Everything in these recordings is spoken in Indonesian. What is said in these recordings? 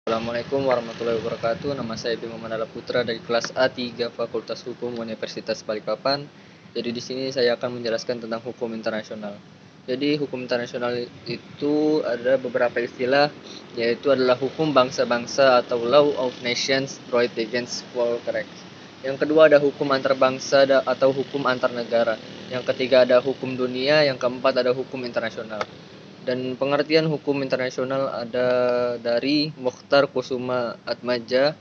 Assalamualaikum warahmatullahi wabarakatuh. Nama saya Bima Mandala Putra dari kelas A3 Fakultas Hukum Universitas Balikpapan. Jadi di sini saya akan menjelaskan tentang hukum internasional. Jadi hukum internasional itu ada beberapa istilah, yaitu adalah hukum bangsa-bangsa atau law of nations right against war crimes. Yang kedua ada hukum antar bangsa atau hukum antar negara. Yang ketiga ada hukum dunia, yang keempat ada hukum internasional. Dan pengertian hukum internasional ada dari Mokhtar Kusuma Atmaja,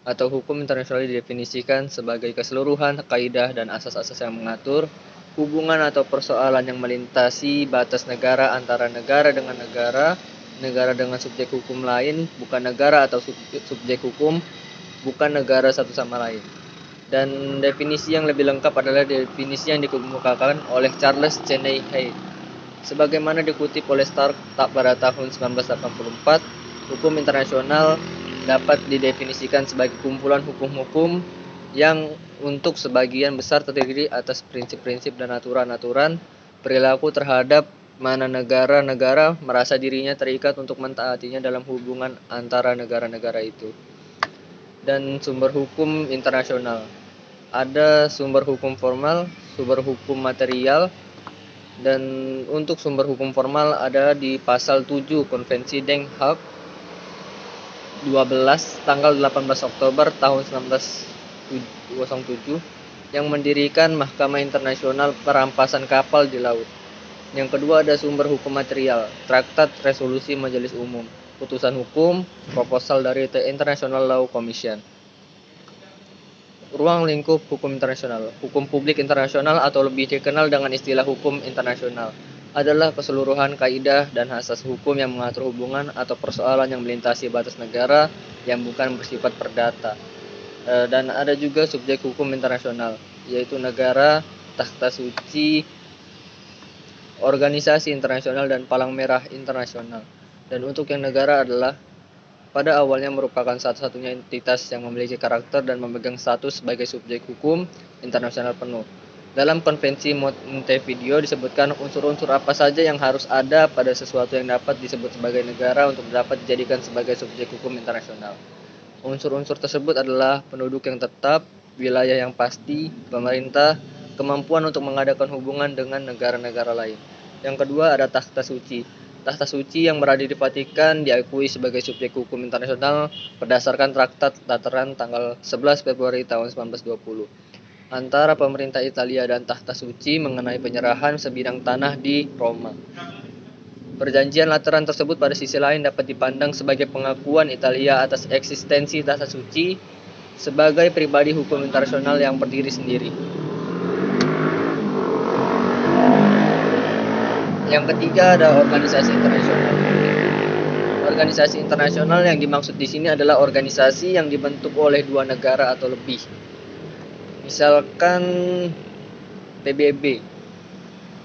atau hukum internasional didefinisikan sebagai keseluruhan kaidah dan asas-asas yang mengatur hubungan atau persoalan yang melintasi batas negara antara negara dengan negara, negara dengan subjek hukum lain, bukan negara atau subjek hukum, bukan negara satu sama lain. Dan definisi yang lebih lengkap adalah definisi yang dikemukakan oleh Charles Cheney Hay. Sebagaimana dikutip oleh Stark pada tahun 1984, hukum internasional dapat didefinisikan sebagai kumpulan hukum-hukum yang untuk sebagian besar terdiri atas prinsip-prinsip dan aturan-aturan perilaku terhadap mana negara-negara merasa dirinya terikat untuk mentaatinya dalam hubungan antara negara-negara itu. Dan sumber hukum internasional. Ada sumber hukum formal, sumber hukum material, dan untuk sumber hukum formal ada di pasal 7 Konvensi Den Haag 12 tanggal 18 Oktober tahun 1907 yang mendirikan Mahkamah Internasional Perampasan Kapal di Laut. Yang kedua ada sumber hukum material, Traktat Resolusi Majelis Umum, putusan hukum, proposal dari The International Law Commission. Ruang lingkup hukum internasional. Hukum publik internasional atau lebih dikenal dengan istilah hukum internasional adalah keseluruhan kaidah dan asas hukum yang mengatur hubungan atau persoalan yang melintasi batas negara yang bukan bersifat perdata. Dan ada juga subjek hukum internasional, yaitu negara, takhta suci, organisasi internasional, dan palang merah internasional. Dan untuk yang negara adalah pada awalnya merupakan satu-satunya entitas yang memiliki karakter dan memegang status sebagai subjek hukum internasional penuh. Dalam Konvensi Montevideo disebutkan unsur-unsur apa saja yang harus ada pada sesuatu yang dapat disebut sebagai negara untuk dapat dijadikan sebagai subjek hukum internasional. Unsur-unsur tersebut adalah penduduk yang tetap, wilayah yang pasti, pemerintah, kemampuan untuk mengadakan hubungan dengan negara-negara lain. Yang kedua ada takhta suci. Takhta suci yang berada di Vatikan diakui sebagai subjek hukum internasional berdasarkan Traktat Lateran tanggal 11 Februari tahun 1920 antara pemerintah Italia dan takhta suci mengenai penyerahan sebidang tanah di Roma. Perjanjian Lateran tersebut pada sisi lain dapat dipandang sebagai pengakuan Italia atas eksistensi takhta suci sebagai pribadi hukum internasional yang berdiri sendiri. Yang ketiga ada organisasi internasional. Organisasi internasional yang dimaksud di sini adalah organisasi yang dibentuk oleh dua negara atau lebih. Misalkan PBB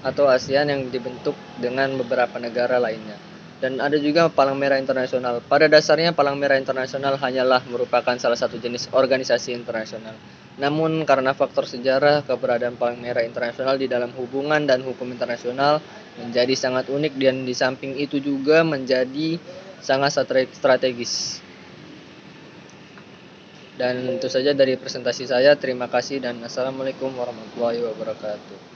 atau ASEAN yang dibentuk dengan beberapa negara lainnya. Dan ada juga Palang Merah Internasional. Pada dasarnya Palang Merah Internasional hanyalah merupakan salah satu jenis organisasi internasional. Namun karena faktor sejarah, keberadaan Palang Merah Internasional di dalam hubungan dan hukum internasional menjadi sangat unik dan di samping itu juga menjadi sangat strategis. Dan itu saja dari presentasi saya. Terima kasih dan assalamualaikum warahmatullahi wabarakatuh.